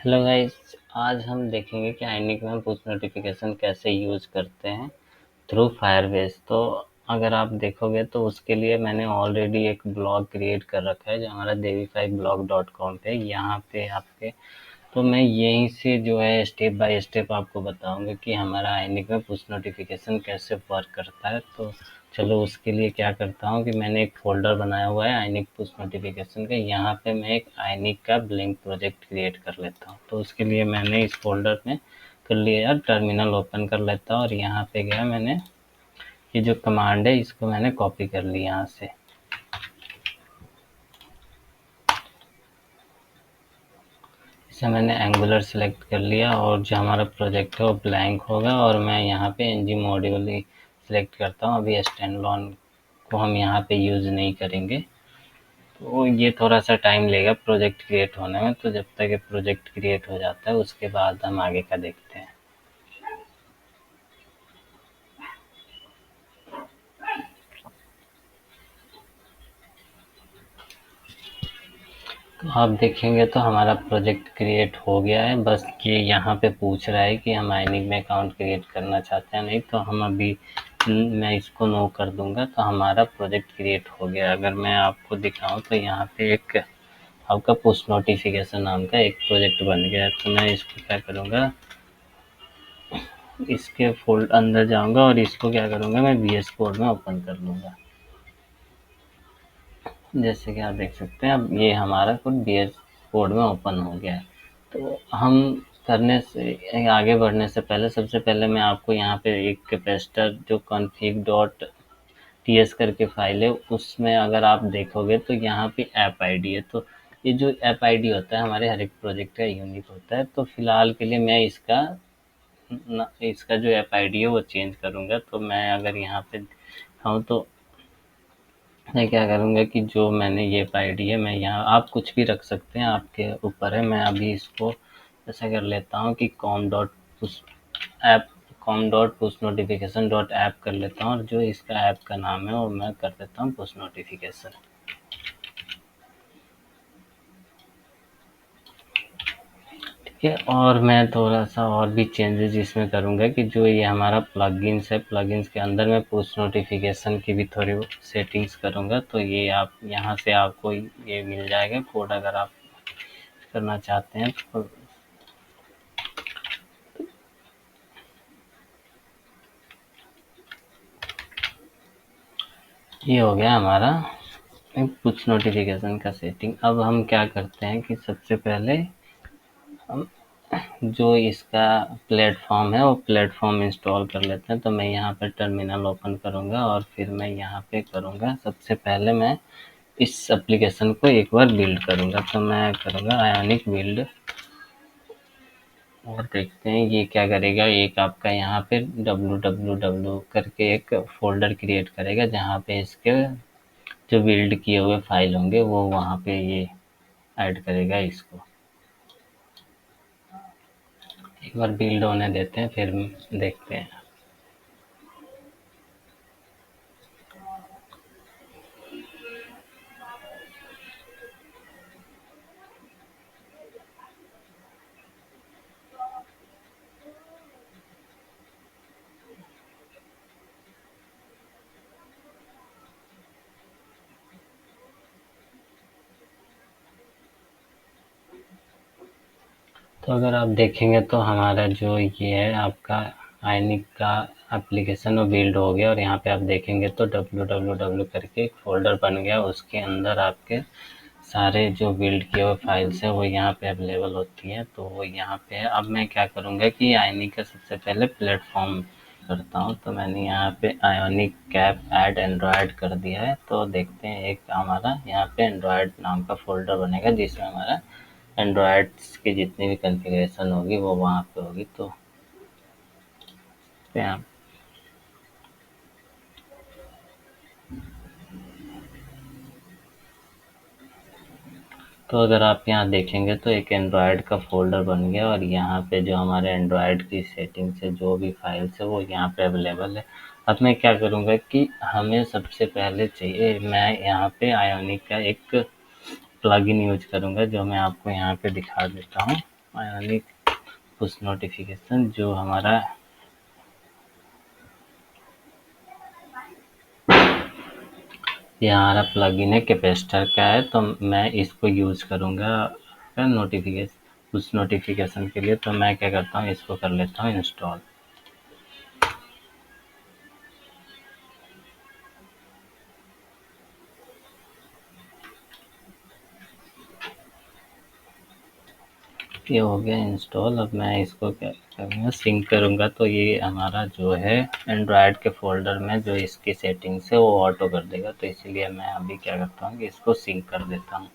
Hello guys. आज हम देखेंगे कि आइनिक में पुश नोटिफिकेशन कैसे यूज़ करते हैं थ्रू फायरबेस। तो अगर आप देखोगे तो उसके लिए मैंने ऑलरेडी एक ब्लॉग क्रिएट कर रखा है जो हमारा devi5blog.com पे यहाँ पे आपके। तो मैं यहीं से जो है स्टेप बाय स्टेप आपको बताऊंगा कि हमारा आइनिक में पुश नोटिफिकेशन कैसे वर्क करता है। तो चलो उसके लिए क्या करता हूँ कि मैंने एक फ़ोल्डर बनाया हुआ है आइनिक पुश नोटिफिकेशन का। यहाँ पे मैं एक आइनिक का ब्लिंक प्रोजेक्ट क्रिएट कर लेता हूँ। तो उसके लिए मैंने इस फ़ोल्डर में कर लिया, टर्मिनल ओपन कर लेता हूँ और यहाँ पे गया मैंने ये जो कमांड है इसको मैंने कॉपी कर ली यहाँ से। इसे मैंने एंगुलर सेलेक्ट कर लिया और जो हमारा प्रोजेक्ट है वो ब्लैंक होगा और मैं यहाँ पे एनजी मॉड्यूल ही सिलेक्ट करता हूँ। अभी स्टैंडअलोन को हम यहाँ पे यूज़ नहीं करेंगे, तो ये थोड़ा सा टाइम लेगा प्रोजेक्ट क्रिएट होने में। तो जब तक ये प्रोजेक्ट क्रिएट हो जाता है उसके बाद हम आगे का देखते हैं। तो आप देखेंगे तो हमारा प्रोजेक्ट क्रिएट हो गया है। बस ये यहाँ पे पूछ रहा है कि हम आइनिक में अकाउंट क्रिएट करना चाहते हैं नहीं, तो हम अभी मैं इसको नो कर दूंगा तो हमारा प्रोजेक्ट क्रिएट हो गया। अगर मैं आपको दिखाऊं तो यहाँ पे एक आपका पुश नोटिफिकेशन नाम का एक प्रोजेक्ट बन गया है। तो मैं इसको क्या करूँगा, इसके फोल्ड अंदर जाऊँगा और इसको क्या करूँगा, मैं VS कोड में ओपन कर लूँगा। जैसे कि आप देख सकते हैं अब ये हमारा कोड VS कोड में ओपन हो गया है। तो हम करने से आगे बढ़ने से पहले सबसे पहले मैं आपको यहाँ पे एक कैपेसिटर जो config.ts करके फाइल है उसमें अगर आप देखोगे तो यहाँ पे ऐप आईडी है। तो ये जो ऐप आईडी होता है हमारे हर एक प्रोजेक्ट का यूनिक होता है। तो फिलहाल के लिए मैं इसका जो ऐप आईडी है वो चेंज करूँगा। तो मैं अगर यहाँ पे दिखाऊँ तो मैं क्या करूँगा कि जो मैंने ये आईडी है मैं यहाँ, आप कुछ भी रख सकते हैं, आपके ऊपर है। मैं अभी इसको ऐसा कर लेता हूँ कि com.push notification डॉट ऐप कर लेता हूँ और जो इसका ऐप का नाम है वो मैं कर देता हूँ पुश नोटिफिकेशन। ठीक है, और मैं थोड़ा सा और भी चेंजेस इसमें करूँगा कि जो ये हमारा प्लगइन्स है, प्लगइन्स के अंदर मैं पुश नोटिफिकेशन की भी थोड़ी सेटिंग्स करूँगा। तो ये आप यहाँ से आपको ये मिल जाएगा कोड अगर आप करना चाहते हैं तो। ये हो गया हमारा पुश नोटिफिकेशन का सेटिंग। अब हम क्या करते हैं कि सबसे पहले हम जो इसका प्लेटफॉर्म है वो प्लेटफॉर्म इंस्टॉल कर लेते हैं। तो मैं यहाँ पर टर्मिनल ओपन करूँगा और फिर मैं यहाँ पे करूँगा, सबसे पहले मैं इस एप्लीकेशन को एक बार बिल्ड करूँगा। तो मैं करूँगा आयोनिक बिल्ड और देखते हैं ये क्या करेगा। एक आपका यहाँ पे www करके एक फोल्डर क्रिएट करेगा जहाँ पे इसके जो बिल्ड किए हुए फाइल होंगे वो वहाँ पे ये ऐड करेगा इसको। एक बार बिल्ड होने देते हैं फिर देखते हैं। तो अगर आप देखेंगे तो हमारा जो ये है आपका आइनिक का एप्लीकेशन वो बिल्ड हो गया और यहाँ पे आप देखेंगे तो www करके एक फोल्डर बन गया। उसके अंदर आपके सारे जो बिल्ड किए हुए फाइल्स हैं वो यहाँ पे अवेलेबल होती हैं। तो वो यहाँ पे है। अब मैं क्या करूँगा कि आइनिक का सबसे पहले प्लेटफॉर्म करता हूँ। तो मैंने यहाँ पे आयोनिक कैप ऐड एंड्रॉयड कर दिया है। तो देखते हैं एक हमारा यहाँ पे एंड्रॉयड नाम का फोल्डर बनेगा जिसमें हमारा एंड्रॉयड्स की जितनी भी कॉन्फ़िगरेशन होगी वो वहाँ पे होगी। तो पे आप तो अगर आप यहाँ देखेंगे तो एक एंड्रॉयड का फ़ोल्डर बन गया और यहाँ पे जो हमारे एंड्रॉयड की सेटिंग्स है जो भी फाइल्स है वो यहाँ पे अवेलेबल है। अब मैं क्या करूँगा कि हमें सबसे पहले चाहिए, मैं यहाँ पे आयोनिक का एक प्लगइन यूज करूँगा जो मैं आपको यहाँ पे दिखा देता हूँ। आयोनिक पुश नोटिफिकेशन जो हमारा ये हमारा प्लगइन है कैपेसिटर का है, तो मैं इसको यूज़ करूँगा नोटिफिकेशन उस नोटिफिकेशन के लिए। तो मैं क्या करता हूँ, इसको कर लेता हूँ इंस्टॉल। ये हो गया इंस्टॉल। अब मैं इसको क्या करूँगा, सिंक करूँगा। तो ये हमारा जो है एंड्रॉयड के फोल्डर में जो इसकी सेटिंग्स है वो ऑटो कर देगा। तो इसीलिए मैं अभी क्या करता हूँ कि इसको सिंक कर देता हूँ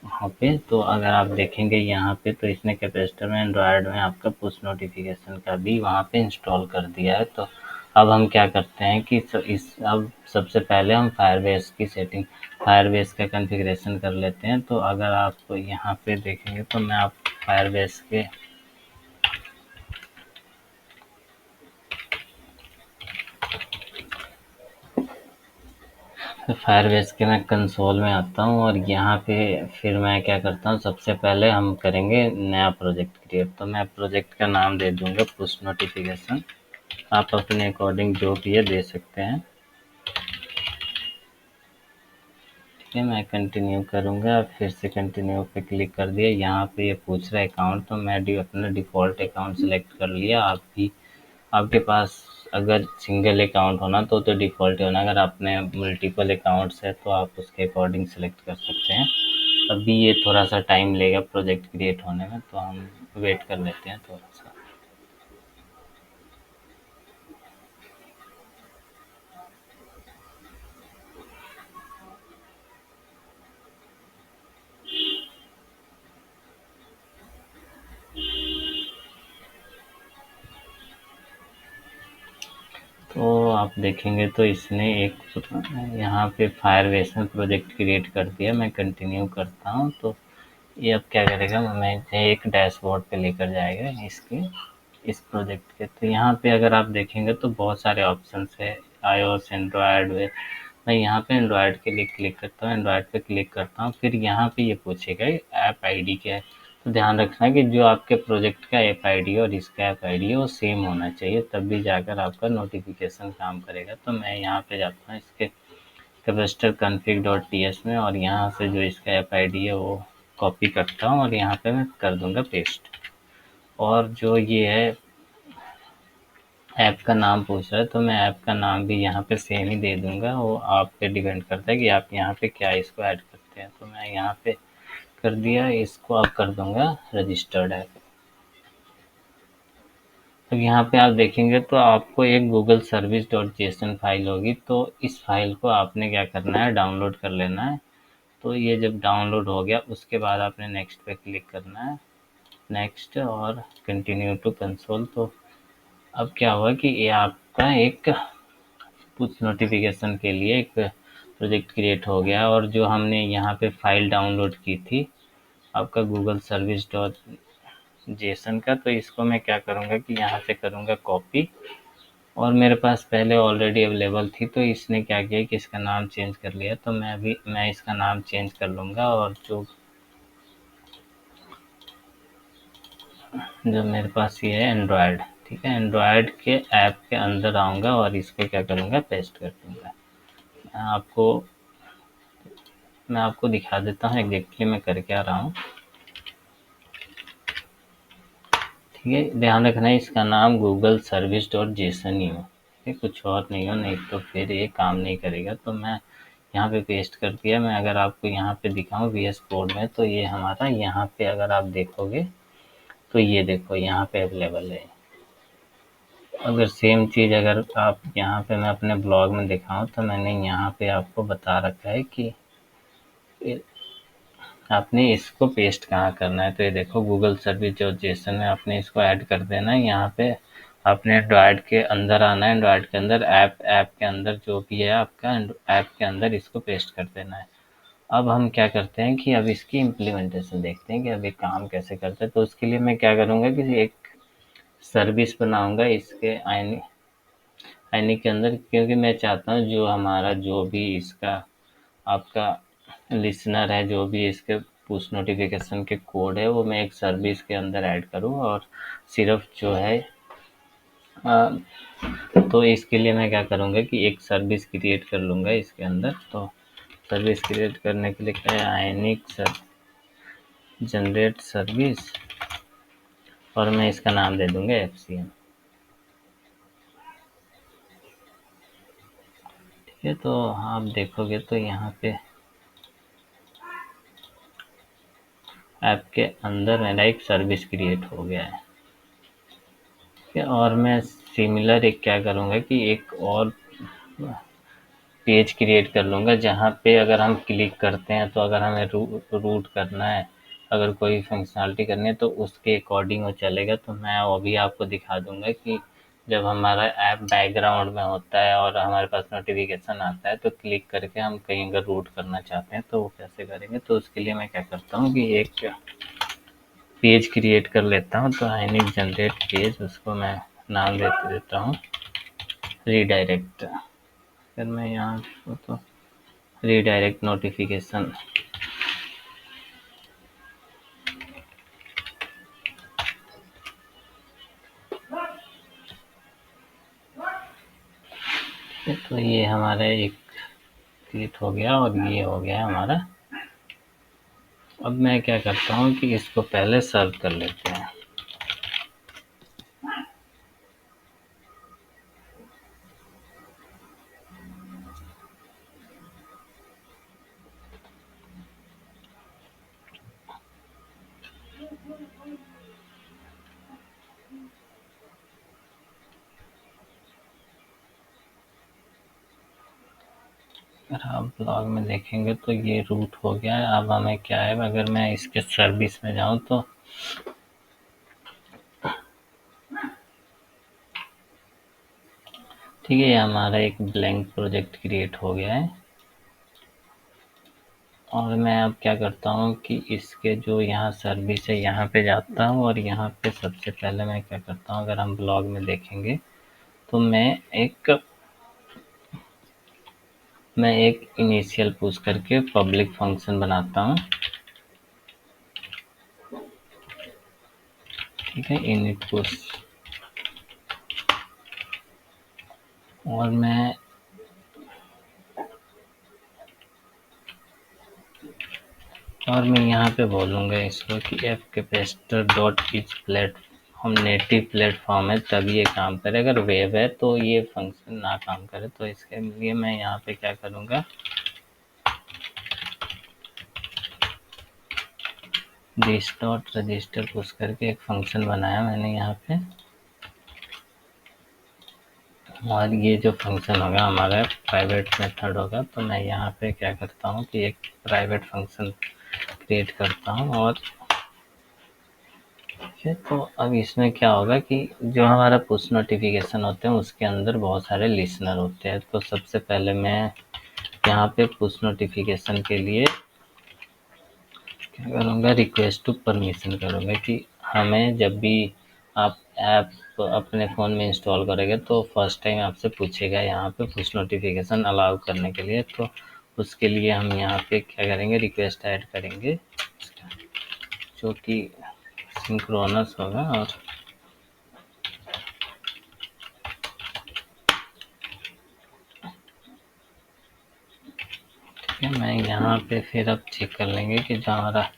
वहाँ पे। तो अगर आप देखेंगे यहाँ पे, तो इसने कैपेसिटर में एंड्रॉयड में आपका पुश नोटिफिकेशन का भी वहाँ पे इंस्टॉल कर दिया है। तो अब हम क्या करते हैं कि अब सबसे पहले हम फायरबेस की सेटिंग, फायरबेस का कॉन्फ़िगरेशन कर लेते हैं। तो अगर आप यहाँ पे देखेंगे तो मैं आप फायरबेस के फायरबेस के मैं कंसोल में आता हूँ और यहाँ पे फिर मैं क्या करता हूँ, सबसे पहले हम करेंगे नया प्रोजेक्ट क्रिएट। तो मैं प्रोजेक्ट का नाम दे दूँगा पुश नोटिफिकेशन। आप अपने अकॉर्डिंग जो भी है दे सकते हैं। ठीक है, मैं कंटिन्यू करूँगा। फिर से कंटिन्यू पे क्लिक कर दिया। यहाँ पे ये पूछ रहा है अकाउंट, तो मैं अपना डिफ़ॉल्ट अकाउंट सेलेक्ट कर लिया। आप भी, आपके पास अगर सिंगल अकाउंट होना तो डिफ़ॉल्ट होना, अगर आपने मल्टीपल अकाउंट्स है तो आप उसके अकॉर्डिंग सेलेक्ट कर सकते हैं। अभी ये थोड़ा सा टाइम लेगा प्रोजेक्ट क्रिएट होने में, तो हम वेट कर लेते हैं थोड़ा सा। तो आप देखेंगे तो इसने एक यहाँ पे फायरबेस में प्रोजेक्ट क्रिएट कर दिया। मैं कंटिन्यू करता हूँ। तो ये अब क्या करेगा, मैं एक डैशबोर्ड पे लेकर जाएगा इसके, इस प्रोजेक्ट के। तो यहाँ पे अगर आप देखेंगे तो बहुत सारे ऑप्शंस है, iOS, एंड्रॉयड है। मैं यहाँ पे एंड्रॉयड के लिए क्लिक करता हूँ, एंड्रॉयड पे क्लिक करता हूँ। फिर यहाँ पे ये पूछेगा ऐप आईडी क्या है। तो ध्यान रखना कि जो आपके प्रोजेक्ट का ऐप आईडी है और इसका ऐप आईडी है वो सेम होना चाहिए, तब भी जाकर आपका नोटिफिकेशन काम करेगा। तो मैं यहाँ पे जाता हूँ इसके कैपेसिटर config डॉट ts में, और यहाँ से जो इसका ऐप आईडी है वो कॉपी करता हूँ और यहाँ पे मैं कर दूंगा पेस्ट। और जो ये है ऐप का नाम पूछ रहा है, तो मैं ऐप का नाम भी यहाँ पे सेम ही दे दूंगा। वो आप पे डिपेंड करता है कि आप यहाँ पे क्या इसको ऐड करते हैं। तो मैं यहाँ पे कर दिया, इसको अब कर दूंगा रजिस्टर्ड ऐप। तो यहाँ पे आप देखेंगे तो आपको एक Google service dot JSON file होगी। तो इस फाइल को आपने क्या करना है, डाउनलोड कर लेना है। तो ये जब डाउनलोड हो गया उसके बाद आपने नेक्स्ट पे क्लिक करना है, नेक्स्ट और कंटिन्यू टू कंसोल। तो अब क्या हुआ कि ये आपका एक पुश नोटिफिकेशन के लिए एक प्रोजेक्ट क्रिएट हो गया। और जो हमने यहाँ पे फाइल डाउनलोड की थी आपका गूगल सर्विस डॉट जेसन का, तो इसको मैं क्या करूँगा कि यहाँ से करूँगा कॉपी। और मेरे पास पहले ऑलरेडी अवेलेबल थी, तो इसने क्या किया कि इसका नाम चेंज कर लिया। तो मैं इसका नाम चेंज कर लूँगा। और जो जो मेरे पास ये है एंड्रॉयड, ठीक है, एंड्रॉयड के ऐप के अंदर आऊँगा और इसको क्या करूँगा, पेस्ट कर दूँगा। मैं आपको मैं आपको दिखा देता हूँ एग्जैक्टली मैं कर क्या रहा हूँ। ठीक है, ध्यान रखना है इसका नाम गूगल सर्विस डॉट जेसन ही हो, ठीक है, कुछ और नहीं हो, नहीं तो फिर ये काम नहीं करेगा। तो मैं यहाँ पे पेस्ट कर दिया। मैं अगर आपको यहाँ पे दिखाऊँ VS कोड में, तो ये हमारा यहाँ पे अगर आप देखोगे तो ये देखो यहाँ पे अवेलेबल है। अगर सेम चीज़ अगर आप यहाँ पे मैं अपने ब्लॉग में दिखाऊँ, तो मैंने यहाँ पे आपको बता रखा है कि आपने इसको पेस्ट कहाँ करना है। तो ये देखो गूगल सर्विस जो जेसन में आपने इसको ऐड कर देना है। यहाँ पे आपने एंड्रॉयड के अंदर आना है, एंड्रॉयड के अंदर ऐप के अंदर जो भी है आपका ऐप के अंदर इसको पेस्ट कर देना है। अब हम क्या करते हैं कि अब इसकी इम्प्लीमेंटेशन देखते हैं कि अब ये काम कैसे करता है। तो उसके लिए मैं क्या करूँगा कि एक सर्विस बनाऊँगा इसके आईनी के अंदर, क्योंकि मैं चाहता हूँ जो भी इसका आपका लिसनर है, जो भी इसके पुश नोटिफिकेशन के कोड है वो मैं एक सर्विस के अंदर ऐड करूँ, और सिर्फ जो है तो इसके लिए मैं क्या करूँगा कि एक सर्विस क्रिएट कर लूँगा इसके अंदर। तो सर्विस क्रिएट करने के लिए क्या है, आयनिक सर जनरेट सर्विस, और मैं इसका नाम दे दूँगा FCM। ठीक है, तो आप देखोगे तो यहाँ पे ऐप के अंदर मेरा एक सर्विस क्रिएट हो गया है। ठीक है, और मैं सिमिलर एक क्या करूँगा कि एक और पेज क्रिएट कर लूँगा जहाँ पे अगर हम क्लिक करते हैं तो अगर हमें रूट करना है, अगर कोई फंक्शनलिटी करनी है तो उसके अकॉर्डिंग वो चलेगा। तो मैं वो भी आपको दिखा दूँगा कि जब हमारा ऐप बैकग्राउंड में होता है और हमारे पास नोटिफिकेशन आता है तो क्लिक करके हम कहीं अगर रूट करना चाहते हैं तो वो कैसे करेंगे। तो उसके लिए मैं क्या करता हूँ कि एक पेज क्रिएट कर लेता हूँ। तो आयनिक जनरेट पेज, उसको मैं नाम देता हूँ रीडायरेक्ट। फिर मैं यहाँ तो रीडायरेक्ट नोटिफिकेशन, तो ये हमारा एक क्रिएट हो गया और ये हो गया हमारा। अब मैं क्या करता हूँ कि इसको पहले सर्व कर लेते हैं। अगर आप ब्लॉग में देखेंगे तो ये रूट हो गया है। अब हमें क्या है, अगर मैं इसके सर्विस में जाऊँ तो ठीक है, ये हमारा एक ब्लैंक प्रोजेक्ट क्रिएट हो गया है। और मैं अब क्या करता हूँ कि इसके जो यहाँ सर्विस है यहाँ पे जाता हूँ, और यहाँ पे सबसे पहले मैं क्या करता हूँ, अगर हम ब्लॉग में देखेंगे तो मैं एक इनिशियल पुश करके पब्लिक फंक्शन बनाता हूँ। ठीक है, इनिट पुश, और मैं यहाँ पे बोलूँगा इसको कि F capacitor dot etch platform native platform है तभी ये काम करे, अगर वेब है तो ये फंक्शन ना काम करे। तो इसके लिए मैं यहाँ पे क्या करूँगा, दिस डॉट रजिस्टर पुश करके एक फंक्शन बनाया मैंने यहाँ पे, और ये जो फंक्शन होगा हमारा प्राइवेट मेथड होगा। तो मैं यहाँ पे क्या करता हूँ कि एक प्राइवेट फंक्शन क्रिएट करता हूँ। और ठीक है, तो अब इसमें क्या होगा कि जो हमारा पुश नोटिफिकेशन होते हैं उसके अंदर बहुत सारे लिसनर होते हैं। तो सबसे पहले मैं यहाँ पे पुश नोटिफिकेशन के लिए क्या करूँगा, रिक्वेस्ट टू परमिशन करूँगा कि हमें जब भी आप ऐप अपने फ़ोन में इंस्टॉल करेंगे तो फर्स्ट टाइम आपसे पूछेगा यहाँ पे पुश नोटिफिकेशन अलाउ करने के लिए। तो उसके लिए हम यहाँ पे क्या करेंगे, रिक्वेस्ट ऐड करेंगे जो कि सिंक्रोनस होगा। और ठीक है, मैं यहाँ पे फिर अब चेक कर लेंगे कि जो हमारा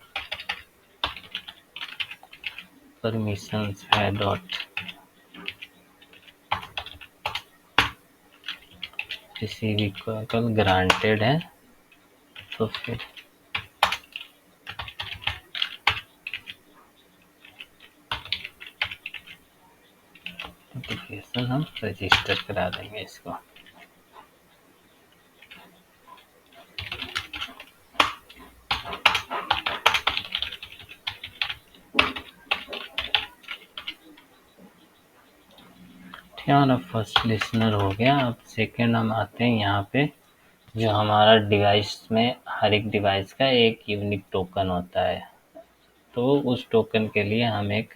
परमिशंस है डॉट रिसीव इक्वल ग्रांटेड है। तो फिर नोटिफिकेशन हम रजिस्टर करा देंगे इसको। हमारा फर्स्ट लिसनर हो गया। अब सेकंड हम आते हैं यहाँ पे, जो हमारा डिवाइस में हर एक डिवाइस का एक यूनिक टोकन होता है। तो उस टोकन के लिए हम एक,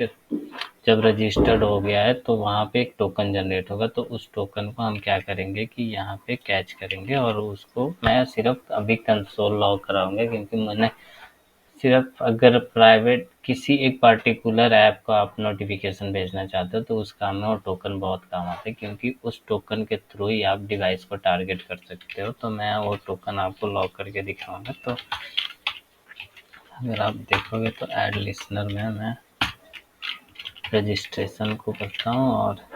जब रजिस्टर्ड हो गया है तो वहाँ पे एक टोकन जनरेट होगा। तो उस टोकन को हम क्या करेंगे कि यहाँ पे कैच करेंगे, और उसको मैं सिर्फ अभी कंसोल लॉग कराऊंगा क्योंकि मैंने सिर्फ अगर प्राइवेट किसी एक पर्टिकुलर ऐप को आप नोटिफिकेशन भेजना चाहते हो तो उस काम में वो टोकन बहुत काम आते हैं, क्योंकि उस टोकन के थ्रू ही आप डिवाइस को टारगेट कर सकते हो। तो मैं वो टोकन आपको लॉक करके दिखाऊंगा। तो अगर आप देखोगे तो ऐड लिसनर में मैं रजिस्ट्रेशन को करता हूँ और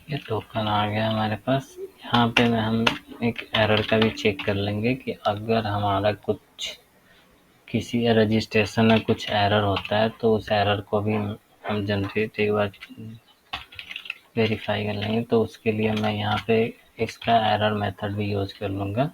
ये टोकन आ गया हमारे पास। यहाँ पे हम एक एरर का भी चेक कर लेंगे कि अगर हमारा कुछ किसी रजिस्ट्रेशन में कुछ एरर होता है तो उस एरर को भी हम जनरेट एक बार वेरीफाई कर लेंगे। तो उसके लिए मैं यहाँ पे इसका एरर मेथड भी यूज़ कर लूँगा।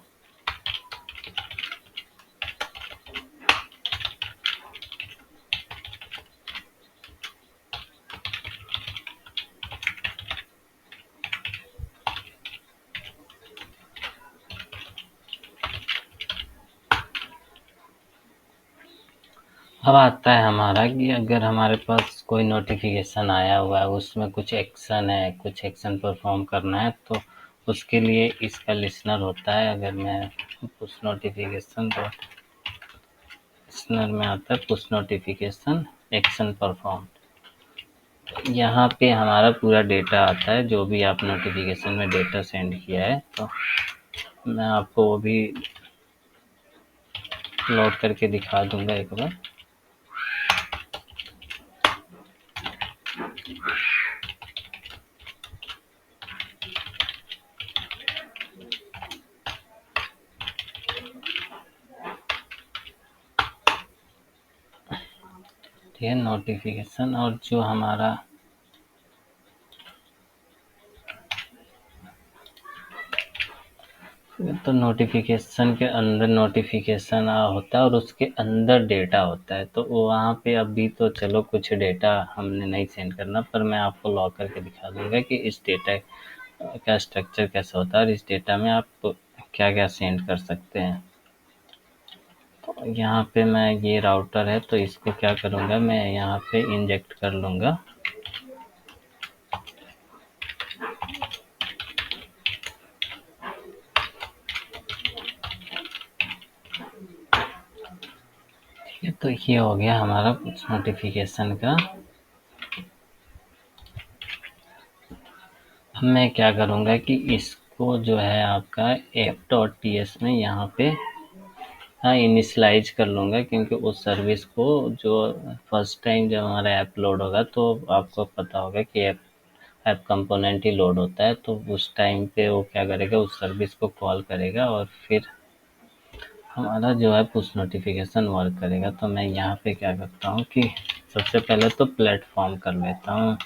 अब आता है हमारा कि अगर हमारे पास कोई नोटिफिकेशन आया हुआ है, उसमें कुछ एक्शन है, कुछ एक्शन परफॉर्म करना है, तो उसके लिए इसका लिसनर होता है। अगर मैं पुश नोटिफिकेशन तो लिसनर में आता है पुश नोटिफिकेशन एक्शन परफॉर्म। यहाँ पे हमारा पूरा डेटा आता है, जो भी आप नोटिफिकेशन में डेटा सेंड किया है। तो मैं आपको वो भी लॉग करके दिखा दूंगा एक बार। ठीक है, नोटिफिकेशन और जो हमारा तो नोटिफिकेशन के अंदर नोटिफिकेशन होता है और उसके अंदर डेटा होता है। तो वहाँ पे अभी तो चलो कुछ डेटा हमने नहीं सेंड करना, पर मैं आपको लॉक करके दिखा दूंगा कि इस डेटा का स्ट्रक्चर कैसा होता है और इस डेटा में आप क्या क्या सेंड कर सकते हैं। तो यहाँ पे मैं ये राउटर है तो इसको क्या करूँगा, मैं यहाँ पे इंजेक्ट कर लूँगा। ठीक है, तो ये हो गया हमारा कुछ नोटिफिकेशन का। अब मैं क्या करूँगा कि इसको जो है आपका app.ts में यहाँ पे इनिशलाइज कर लूँगा, क्योंकि उस सर्विस को जो फर्स्ट टाइम जब हमारा ऐप लोड होगा तो आपको पता होगा कि ऐप कंपोनेंट ही लोड होता है। तो उस टाइम पे वो क्या करेगा, उस सर्विस को कॉल करेगा और फिर हमारा जो है पुश नोटिफिकेशन वर्क करेगा। तो मैं यहाँ पे क्या करता हूँ कि सबसे पहले तो प्लेटफॉर्म कर लेता हूँ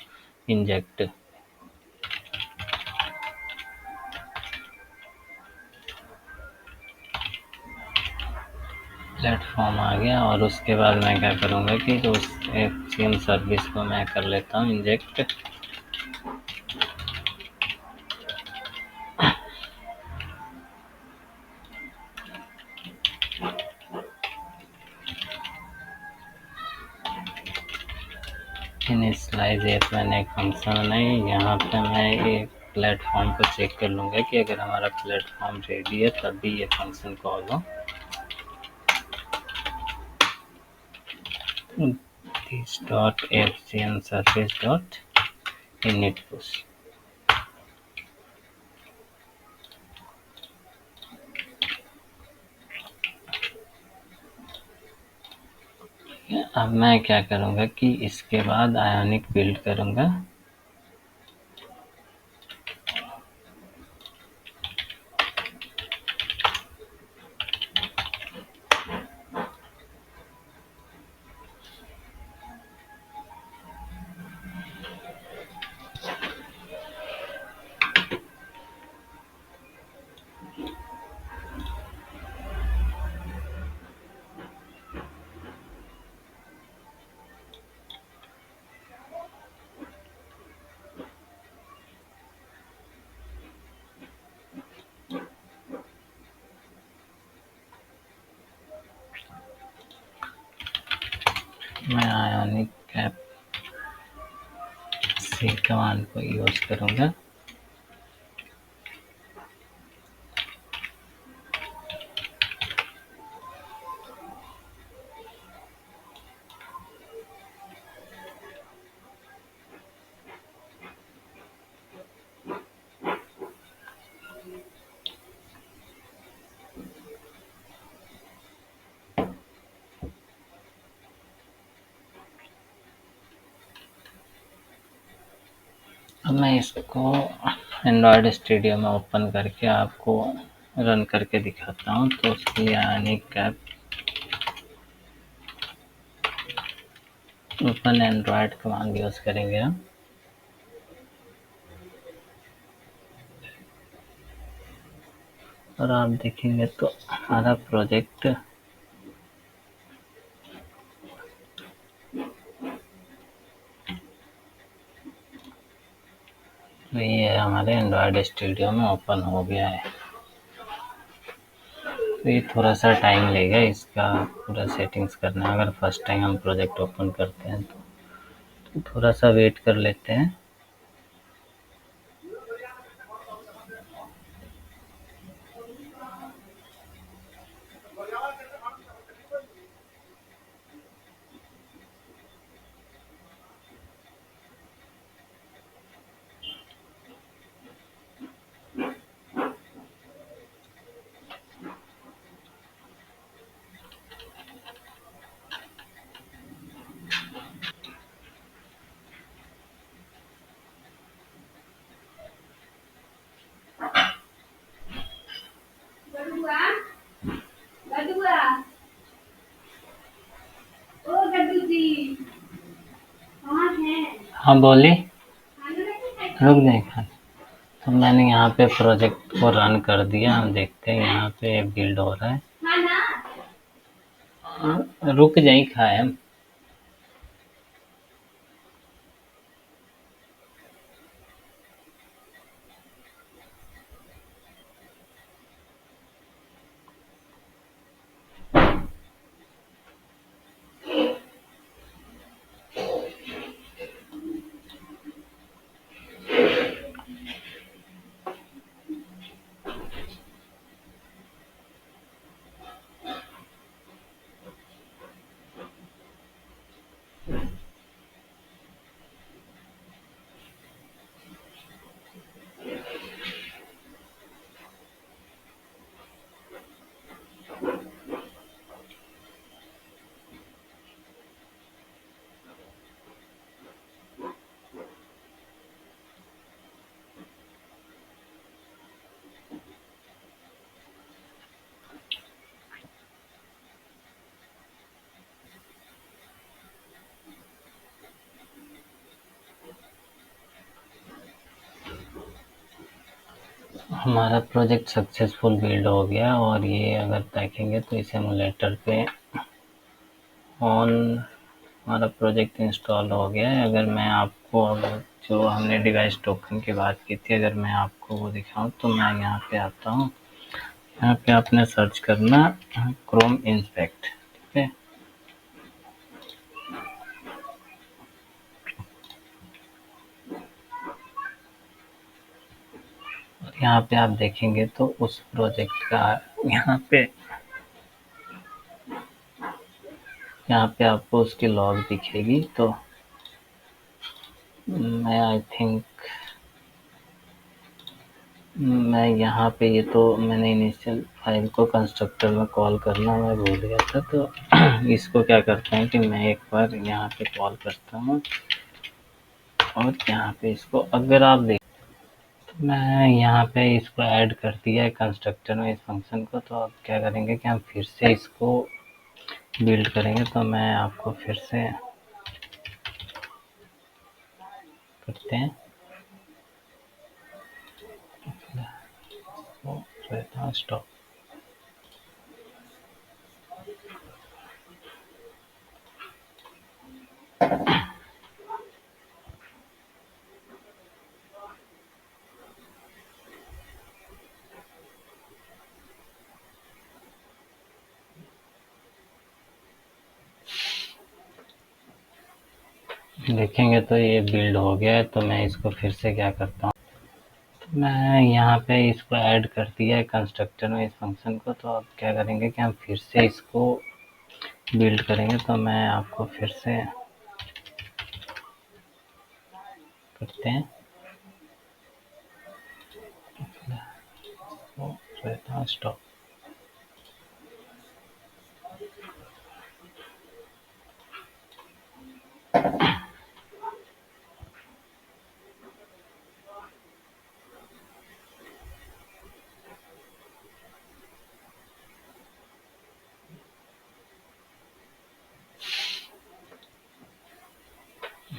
इंजेक्ट। प्लेटफॉर्म आ गया और उसके बाद मैं क्या करूँगा कि जो उस सेम सर्विस को मैं कर लेता हूँ इंजेक्ट। इनिशियलाइज ऐप मैंने एक फंक्शन बनाई, यहाँ पे मैं एक प्लेटफॉर्म को चेक कर लूँगा कि अगर हमारा प्लेटफॉर्म रेडी है तभी ये फंक्शन कॉल हो। This dot FCN service dot init push. अब मैं क्या करूँगा कि इसके बाद आयोनिक बिल्ड करूँगा। मैं आयोनिक ऐप सी कमांड को यूज करूंगा। अब मैं इसको एंड्रॉयड स्टूडियो में ओपन करके आपको रन करके दिखाता हूँ। तो उसके लिए ionic app open Android command use करेंगे हम। और आप देखेंगे तो हमारा प्रोजेक्ट ये हमारे एंड्रॉयड स्टूडियो में ओपन हो गया है। तो ये थोड़ा सा टाइम लेगा इसका पूरा सेटिंग्स करना। अगर फर्स्ट टाइम हम प्रोजेक्ट ओपन करते हैं तो थोड़ा सा वेट कर लेते हैं। हाँ बोली, रुक जाए खान। तो मैंने यहाँ पे प्रोजेक्ट को रन कर दिया। हम देखते हैं यहाँ पे बिल्ड हो रहा है। रुक जाए खाए हम। हमारा प्रोजेक्ट सक्सेसफुल बिल्ड हो गया। और ये अगर देखेंगे तो इस एमुलेटर पे ऑन हमारा प्रोजेक्ट इंस्टॉल हो गया है। अगर मैं आपको अब जो हमने डिवाइस टोकन की बात की थी, अगर मैं आपको वो दिखाऊं तो मैं यहाँ पे आता हूँ। यहाँ पे आपने सर्च करना क्रोम इंस्पेक्ट, ठीक है। यहाँ पे आप देखेंगे तो उस प्रोजेक्ट का यहाँ पे आपको उसकी लॉग दिखेगी। तो मैं आई थिंक मैं यहाँ पे ये तो मैंने इनिशियल फाइल को कंस्ट्रक्टर में कॉल करना मैं भूल गया था। तो इसको क्या करते हैं कि मैं एक बार यहाँ पे कॉल करता हूँ और यहाँ पे इसको अगर आप देख तो मैं यहाँ पे इसको ऐड कर दिया है कंस्ट्रक्टर में इस फंक्शन को। तो अब क्या करेंगे कि हम फिर से इसको बिल्ड करेंगे। तो मैं आपको फिर से करते हैं स्टॉप। देखेंगे तो ये बिल्ड हो गया है। तो मैं इसको फिर से क्या करता हूँ, मैं यहाँ पे इसको ऐड कर दिया है कंस्ट्रक्टर में इस फंक्शन को। तो अब क्या करेंगे कि हम फिर से इसको बिल्ड करेंगे। तो मैं आपको फिर से करते हैं, स्टॉप।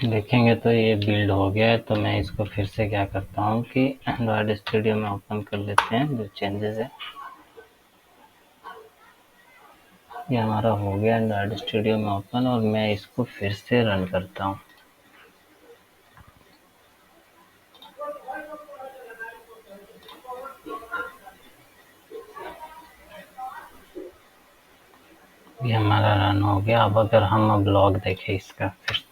देखेंगे तो ये बिल्ड हो गया है। तो मैं इसको फिर से क्या करता हूँ कि एंड्रॉयड स्टूडियो में ओपन कर लेते हैं। जो चेंजेस है ये हमारा हो गया एंड्रॉयड स्टूडियो में ओपन, और मैं इसको फिर से रन करता हूँ। ये हमारा रन हो गया। अब अगर हम अब लॉग देखें इसका फिर,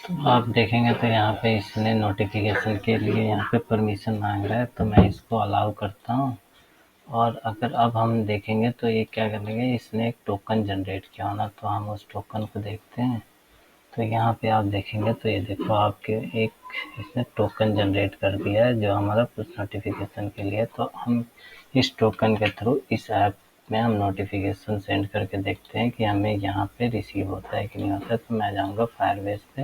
तो आप देखेंगे तो यहाँ पे इसने नोटिफिकेशन के लिए यहाँ पे परमिशन मांग रहा है। तो मैं इसको अलाउ करता हूँ। और अगर अब हम देखेंगे तो ये क्या करेंगे, इसने एक टोकन जनरेट किया होना। तो हम उस टोकन को देखते हैं। तो यहाँ पे आप देखेंगे तो ये देखो आपके एक इसने टोकन जनरेट कर दिया है जो हमारा पुश नोटिफिकेशन के लिए। तो हम इस टोकन के थ्रू इस ऐप में हम नोटिफिकेशन सेंड करके देखते हैं कि हमें यहाँ पे रिसीव होता है कि नहीं होता है। तो मैं जाऊँगा फायरबेस पे,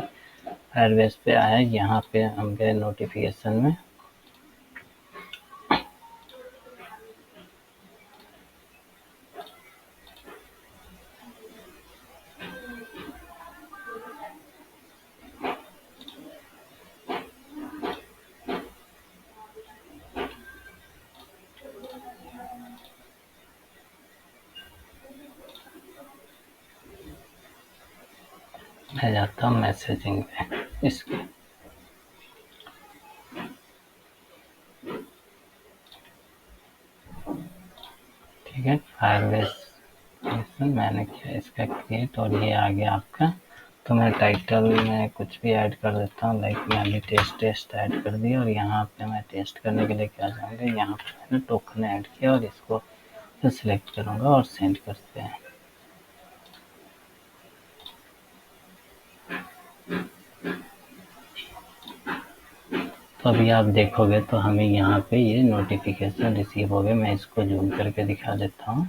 फायरबेस पे आया, यहाँ पे हम गए नोटिफिकेशन में। मैं जाता हूँ मैसेजिंग पे इसके, ठीक है। फायरबेस मैंने किया इसका क्रिएट, और ये आ गया आपका। तो मैं टाइटल में कुछ भी ऐड कर देता हूँ, लाइक मैं अभी टेस्ट ऐड कर दिया। और यहाँ पे मैं टेस्ट करने के लिए क्या जाऊँगा, यहाँ पे मैंने टोकन ऐड किया और इसको सिलेक्ट करूँगा और सेंड करते हैं। तो अभी आप देखोगे तो हमें यहाँ पे ये नोटिफिकेशन रिसीव हो गए। मैं इसको जूम करके दिखा देता हूँ।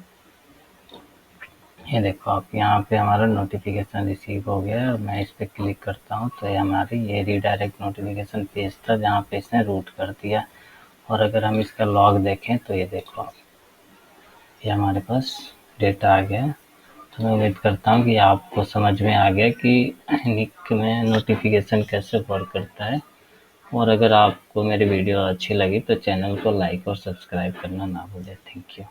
ये देखो आप, यहाँ पे हमारा नोटिफिकेशन रिसीव हो गया है। और मैं इस पर क्लिक करता हूँ तो ये हमारी ये रीडायरेक्ट नोटिफिकेशन पेज था जहाँ पे इसने रूट कर दिया। और अगर हम इसका लॉग देखें तो ये देखो आप, ये हमारे पास डेटा आ गया है। तो मैं उम्मीद करता हूँ कि आपको समझ में आ गया कि निक में नोटिफिकेशन कैसे वर्क करता है। और अगर आपको मेरी वीडियो अच्छी लगी तो चैनल को लाइक और सब्सक्राइब करना ना भूलें। Thank you.